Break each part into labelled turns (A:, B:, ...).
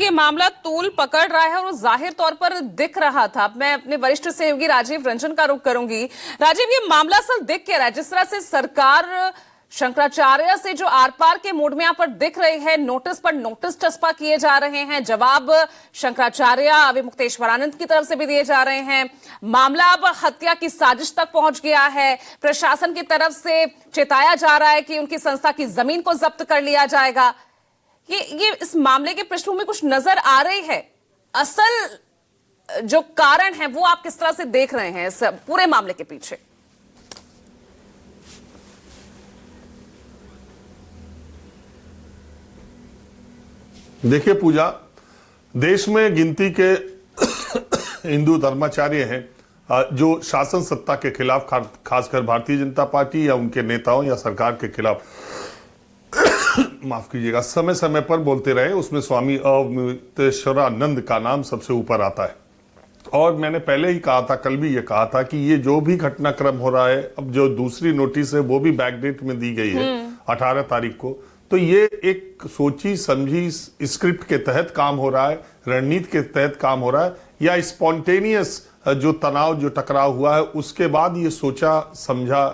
A: ये मामला तूल पकड़ रहा है और वो जाहिर तौर पर दिख रहा था। मैं अपने वरिष्ठ सहयोगी राजीव रंजन का रुख करूंगी। राजीव, ये मामला असल दिख क्या रहा है? जिस तरह से सरकार शंकराचार्य से जो आर पार के मूड में यहां पर दिख रही है, नोटिस पर नोटिस चस्पा किए जा रहे हैं, जवाब शंकराचार्य अविमुक्तेश्वरानंद की तरफ से भी दिए जा रहे हैं। मामला अब हत्या की साजिश तक पहुंच गया है। प्रशासन की तरफ से चेताया जा रहा है कि उनकी संस्था की जमीन को जब्त कर लिया जाएगा। ये इस मामले के पृष्ठभूमि में कुछ नजर आ रही है? असल जो कारण है वो आप किस तरह से देख रहे हैं इस पूरे मामले के पीछे?
B: देखिए पूजा, देश में गिनती के हिंदू धर्माचार्य हैं जो शासन सत्ता के खिलाफ, खासकर भारतीय जनता पार्टी या उनके नेताओं या सरकार के खिलाफ माफ कीजिएगा, समय समय पर बोलते रहे। उसमें स्वामी अविमुक्तेश्वरानंद का नाम सबसे ऊपर आता है। और मैंने पहले ही कहा था, कल भी ये कहा था कि ये जो भी घटनाक्रम हो रहा है, अब जो दूसरी नोटिस है वो भी बैकडेट में दी गई है 18 तारीख को, तो ये एक सोची समझी स्क्रिप्ट के तहत काम हो रहा है, रणनीति के तहत काम हो रहा है, या स्पॉन्टेनियस जो तनाव, जो टकराव हुआ है उसके बाद ये सोचा समझा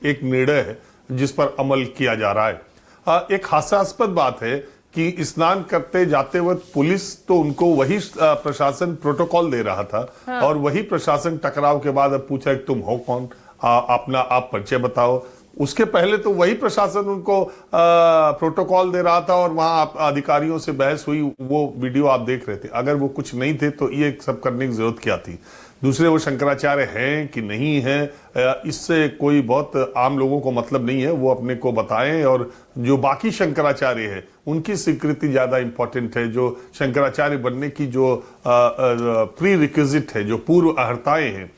B: एक निर्णय है जिस पर अमल किया जा रहा है। एक हास्यास्पद बात है कि स्नान करते जाते वक्त पुलिस तो उनको वही प्रशासन प्रोटोकॉल दे रहा था। हाँ। और वही प्रशासन टकराव के बाद अब पूछा कि तुम हो कौन, अपना आप परिचय बताओ। उसके पहले तो वही प्रशासन उनको प्रोटोकॉल दे रहा था और वहां अधिकारियों से बहस हुई। वो वीडियो आप देख रहे थे। अगर वो कुछ नहीं थे तो ये सब करने की जरूरत क्या थी? दूसरे, वो शंकराचार्य हैं कि नहीं हैं, इससे कोई बहुत आम लोगों को मतलब नहीं है। वो अपने को बताएं, और जो बाकी शंकराचार्य है उनकी स्वीकृति ज्यादा इंपॉर्टेंट है। जो शंकराचार्य बनने की जो प्री रिक्विजिट है, जो पूर्व अर्हताएं हैं,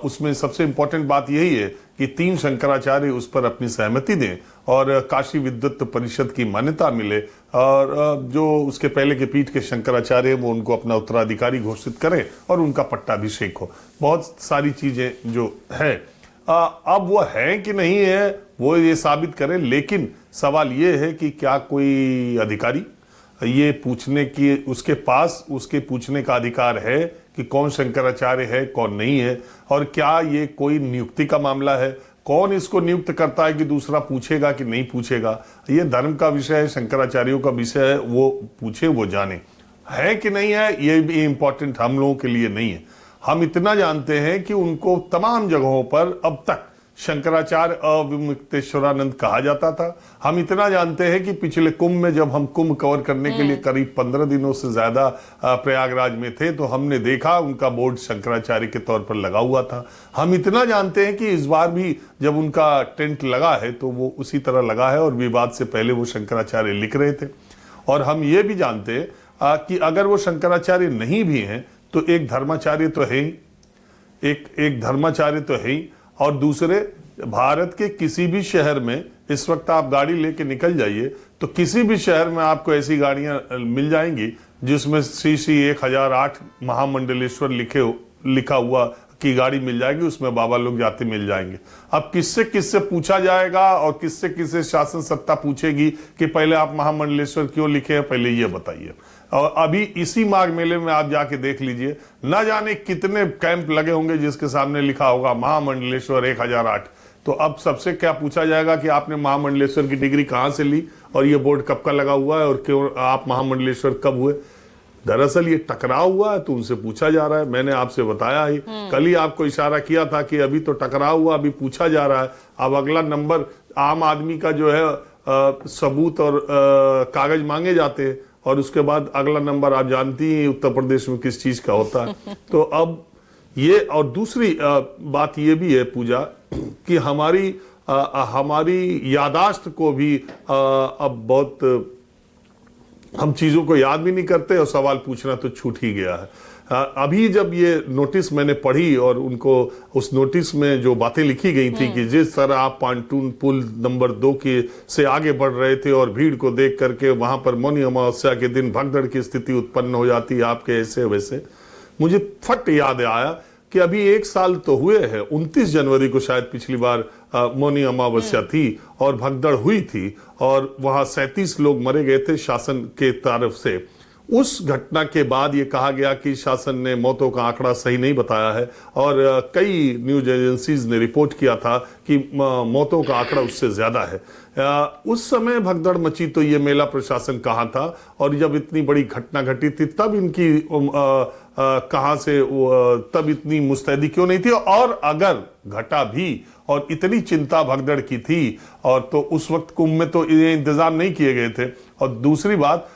B: उसमें सबसे इंपॉर्टेंट बात यही है कि 3 शंकराचार्य उस पर अपनी सहमति दें और काशी विद्वत परिषद की मान्यता मिले, और जो उसके पहले के पीठ के शंकराचार्य वो उनको अपना उत्तराधिकारी घोषित करें और उनका पट्टाभिषेक हो। बहुत सारी चीजें जो है, अब वो है कि नहीं है वो ये साबित करें। लेकिन सवाल ये है कि क्या कोई अधिकारी ये पूछने की, उसके पास उसके पूछने का अधिकार है कि कौन शंकराचार्य है, कौन नहीं है, और क्या ये कोई नियुक्ति का मामला है? कौन इसको नियुक्त करता है कि दूसरा पूछेगा कि नहीं पूछेगा? ये धर्म का विषय है, शंकराचार्यों का विषय है, वो पूछे, वो जाने। है कि नहीं है ये भी इम्पोर्टेंट हम लोगों के लिए नहीं है। हम इतना जानते हैं कि उनको तमाम जगहों पर अब तक शंकराचार्य अविमुक्तेश्वरानंद कहा जाता था। हम इतना जानते हैं कि पिछले कुंभ में, जब हम कुंभ कवर करने के लिए करीब 15 दिनों से ज्यादा प्रयागराज में थे, तो हमने देखा उनका बोर्ड शंकराचार्य के तौर पर लगा हुआ था। हम इतना जानते हैं कि इस बार भी जब उनका टेंट लगा है तो वो उसी तरह लगा है, और विवाद से पहले वो शंकराचार्य लिख रहे थे। और हम ये भी जानते हैं कि अगर वो शंकराचार्य नहीं भी हैं तो एक धर्माचार्य तो है ही, एक धर्माचार्य तो है ही। और दूसरे, भारत के किसी भी शहर में इस वक्त आप गाड़ी लेके निकल जाइए तो किसी भी शहर में आपको ऐसी गाड़ियां मिल जाएंगी जिसमें श्री 1008 महामंडलेश्वर लिखा हुआ की गाड़ी मिल जाएगी, उसमें बाबा लोग जाते मिल जाएंगे। अब किससे किससे पूछा जाएगा और किससे किससे शासन सत्ता पूछेगी कि पहले आप महामंडलेश्वर क्यों लिखे हैं, पहले ये बताइए। और अभी इसी माघ मेले में आप जाके देख लीजिए, न जाने कितने कैंप लगे होंगे जिसके सामने लिखा होगा महामंडलेश्वर 1008। तो अब सबसे क्या पूछा जाएगा कि आपने महामंडलेश्वर की डिग्री कहाँ से ली, और ये बोर्ड कब का लगा हुआ है, और क्यों आप महामंडलेश्वर कब हुए? दरअसल ये टकराव हुआ है तो उनसे पूछा जा रहा है। मैंने आपसे बताया ही, कल ही आपको इशारा किया था कि अभी तो टकराव हुआ, अभी पूछा जा रहा है। अब अगला नंबर आम आदमी का जो है सबूत और कागज मांगे जाते हैं, और उसके बाद अगला नंबर आप जानती हैं उत्तर प्रदेश में किस चीज का होता है। तो अब ये, और दूसरी बात ये भी है पूजा कि हमारी यादाश्त को भी अब बहुत, हम चीजों को याद भी नहीं करते और सवाल पूछना तो छूट ही गया है। अभी जब ये नोटिस मैंने पढ़ी और उनको उस नोटिस में जो बातें लिखी गई थी कि जिस तरह आप पांटून पुल नंबर 2 के से आगे बढ़ रहे थे और भीड़ को देख करके वहां पर मौनी अमावस्या के दिन भगदड़ की स्थिति उत्पन्न हो जाती है आपके ऐसे वैसे, मुझे फट याद आया कि अभी 1 साल तो हुए हैं। 29 जनवरी को शायद पिछली बार मौनी अमावस्या थी और भगदड़ हुई थी और वहां 37 लोग मरे गए थे शासन के तरफ से। उस घटना के बाद ये कहा गया कि शासन ने मौतों का आंकड़ा सही नहीं बताया है और कई न्यूज एजेंसीज ने रिपोर्ट किया था कि मौतों का आंकड़ा उससे ज्यादा है। उस समय भगदड़ मची तो ये मेला प्रशासन कहाँ था, और जब इतनी बड़ी घटना घटी थी तब इनकी कहां से तब इतनी मुस्तैदी क्यों नहीं थी, और अगर घटा भी और इतनी चिंता भगदड़ की थी और तो उस वक्त कुंभ में तो ये इंतजाम नहीं किए गए थे। और दूसरी बात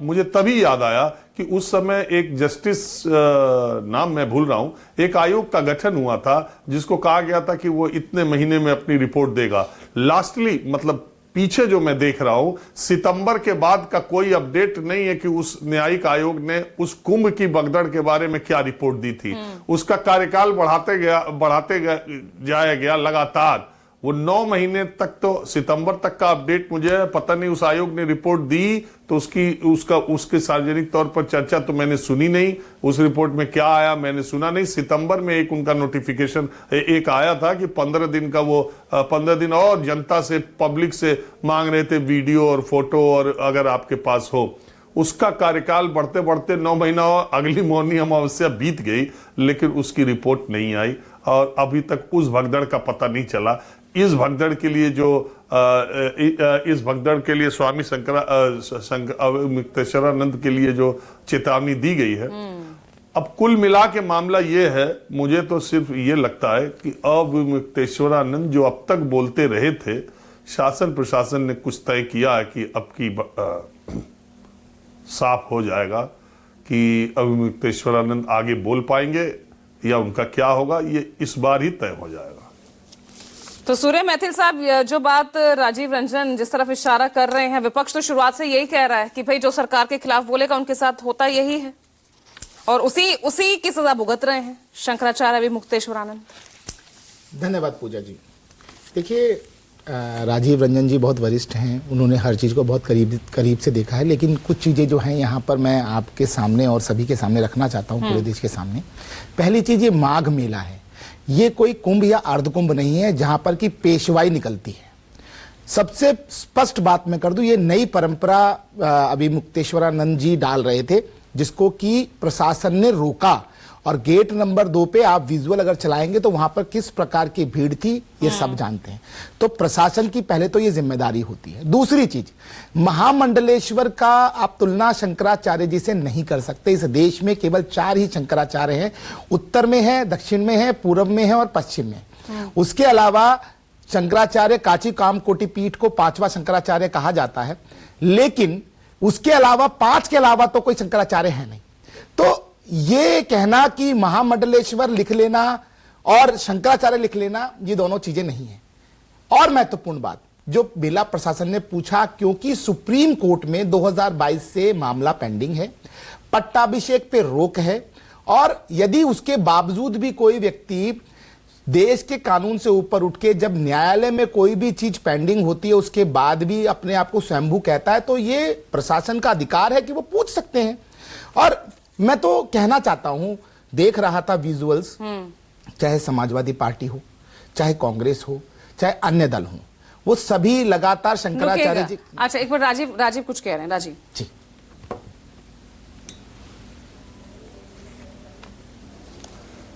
B: मुझे तभी याद आया कि उस समय एक जस्टिस नाम मैं भूल रहा हूं, एक आयोग का गठन हुआ था जिसको कहा गया था कि वो इतने महीने में अपनी रिपोर्ट देगा। लास्टली मतलब पीछे जो मैं देख रहा हूं, सितंबर के बाद का कोई अपडेट नहीं है कि उस न्यायिक आयोग ने उस कुंभ की भगदड़ के बारे में क्या रिपोर्ट दी थी। उसका कार्यकाल बढ़ाते जाया गया लगातार। वो 9 महीने तक, तो सितंबर तक का अपडेट मुझे पता नहीं उस आयोग ने रिपोर्ट दी तो उसके सार्वजनिक तौर पर चर्चा तो मैंने सुनी नहीं। उस रिपोर्ट में क्या आया मैंने सुना नहीं। सितंबर में एक उनका नोटिफिकेशन एक आया था कि 15 दिन का, वो 15 दिन और जनता से, पब्लिक से मांग रहे थे वीडियो और फोटो, और अगर आपके पास हो। उसका कार्यकाल बढ़ते बढ़ते 9 महीना और अगली मौनी अमावस्या बीत गई, लेकिन उसकी रिपोर्ट नहीं आई और अभी तक उस भगदड़ का पता नहीं चला। इस भगदड़ के लिए स्वामी मुक्तेश्वरानंद के लिए जो चेतावनी दी गई है, अब कुल मिला के मामला ये है, मुझे तो सिर्फ ये लगता है कि अब मुक्तेश्वरानंद जो अब तक बोलते रहे थे, शासन प्रशासन ने कुछ तय किया है कि अब की साफ हो जाएगा कि अब मुक्तेश्वरानंद आगे बोल पाएंगे या उनका क्या होगा, ये इस बार ही तय हो जाएगा।
A: तो सूर्य मैथिल साहब, जो बात राजीव रंजन जिस तरफ इशारा कर रहे हैं, विपक्ष तो शुरुआत से यही कह रहा है कि भाई जो सरकार के खिलाफ बोलेगा उनके साथ होता यही है, और उसी की सजा भुगत रहे हैं शंकराचार्य अभी मुक्तेश्वरानंद।
C: धन्यवाद पूजा जी। देखिए, राजीव रंजन जी बहुत वरिष्ठ हैं, उन्होंने हर चीज़ को बहुत करीब से देखा है, लेकिन कुछ चीज़ें जो हैं यहाँ पर मैं आपके सामने और सभी के सामने रखना चाहता हूँ, पूरे देश के सामने। पहली चीज़, ये माघ मेला है, ये कोई कुंभ या अर्धकुंभ नहीं है जहां पर की पेशवाई निकलती है। सबसे स्पष्ट बात मैं कर दूं, ये नई परंपरा अभी मुक्तेश्वरानंद जी डाल रहे थे, जिसको कि प्रशासन ने रोका, और गेट नंबर 2 पे आप विजुअल अगर चलाएंगे तो वहां पर किस प्रकार की भीड़ थी ये सब जानते हैं। तो प्रशासन की पहले तो ये जिम्मेदारी होती है। दूसरी चीज, महामंडलेश्वर का आप तुलना शंकराचार्य जी से नहीं कर सकते। इस देश में केवल 4 ही शंकराचार्य हैं, उत्तर में है, दक्षिण में है, पूर्व में है और पश्चिम में। उसके अलावा शंकराचार्य काची कामकोटि पीठ को 5वां शंकराचार्य कहा जाता है, लेकिन उसके अलावा 5 के अलावा तो कोई शंकराचार्य है नहीं। तो ये कहना कि महामंडलेश्वर लिख लेना और शंकराचार्य लिख लेना, ये दोनों चीजें नहीं है। और महत्वपूर्ण बात जो मेला प्रशासन ने पूछा, क्योंकि सुप्रीम कोर्ट में 2022 से मामला पेंडिंग है, पट्टाभिषेक पे रोक है, और यदि उसके बावजूद भी कोई व्यक्ति देश के कानून से ऊपर उठ के जब न्यायालय में कोई भी चीज पेंडिंग होती है उसके बाद भी अपने आप को स्वयंभू कहता है, तो ये प्रशासन का अधिकार है कि वो पूछ सकते हैं। और मैं तो कहना चाहता हूं, देख रहा था विजुअल्स, चाहे समाजवादी पार्टी हो, चाहे कांग्रेस हो, चाहे अन्य दल हो, वो सभी लगातार शंकराचार्य जी।
A: अच्छा, एक बार राजीव कुछ कह रहे हैं। राजीव
C: जी,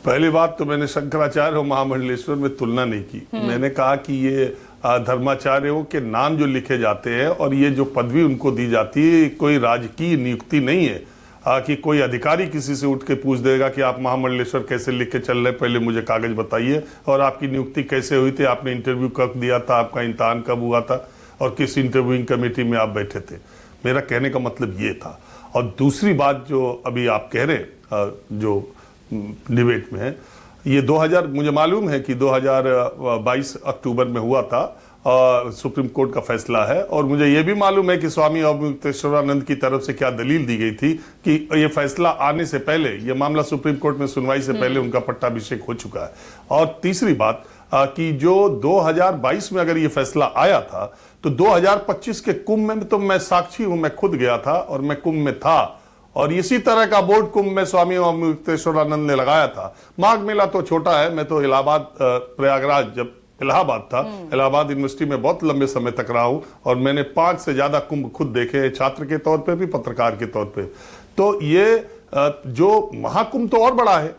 B: पहली बात तो मैंने शंकराचार्य और महामंडलेश्वर में तुलना नहीं की। मैंने कहा कि ये धर्माचार्यों के नाम जो लिखे जाते हैं और ये जो पदवी उनको दी जाती है, कोई राजकीय नियुक्ति नहीं है कि कोई अधिकारी किसी से उठ के पूछ देगा कि आप महामंडलेश्वर कैसे लिख के चल रहे, पहले मुझे कागज बताइए, और आपकी नियुक्ति कैसे हुई थी, आपने इंटरव्यू कब दिया था, आपका इम्तहान कब हुआ था, और किस इंटरव्यूइंग कमेटी में आप बैठे थे। मेरा कहने का मतलब ये था। और दूसरी बात जो अभी आप कह रहे जो डिबेट में है, ये 2000 मुझे मालूम है कि 2022 अक्टूबर में हुआ था, सुप्रीम कोर्ट का फैसला है, और मुझे यह भी मालूम है कि स्वामी मुक्तेश्वरानंद की तरफ से क्या दलील दी गई थी कि यह फैसला आने से पहले, यह मामला सुप्रीम कोर्ट में सुनवाई से पहले उनका पट्टाभिषेक हो चुका है। और तीसरी बात कि जो 2022 में अगर यह फैसला आया था तो 2025 के कुंभ में तो मैं साक्षी हूं, मैं खुद गया था और मैं कुंभ में था, और इसी तरह का बोर्ड कुंभ में स्वामी मुक्तेश्वरानंद ने लगाया था। माघ मेला तो छोटा है, मैं तो इलाहाबाद प्रयागराज जब इलाहाबाद था, इलाहाबाद यूनिवर्सिटी में बहुत लंबे समय तक रहा हूं, और मैंने 5 से ज्यादा कुंभ खुद देखे, छात्र के तौर पे भी, पत्रकार के तौर पे। तो ये जो महाकुंभ तो और बड़ा है,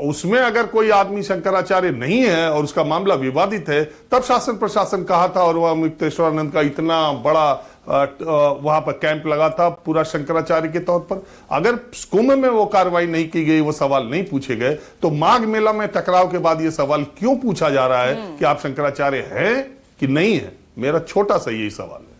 B: उसमें अगर कोई आदमी शंकराचार्य नहीं है और उसका मामला विवादित है, तब शासन प्रशासन कहा था और वह मुक्तेश्वरानंद का इतना बड़ा वहां पर कैंप लगा था पूरा शंकराचार्य के तौर पर। अगर कुंभ में वो कार्रवाई नहीं की गई, वो सवाल नहीं पूछे गए, तो माघ मेला में टकराव के बाद ये सवाल क्यों पूछा जा रहा है कि आप शंकराचार्य हैं कि नहीं है? मेरा छोटा सा यही सवाल है।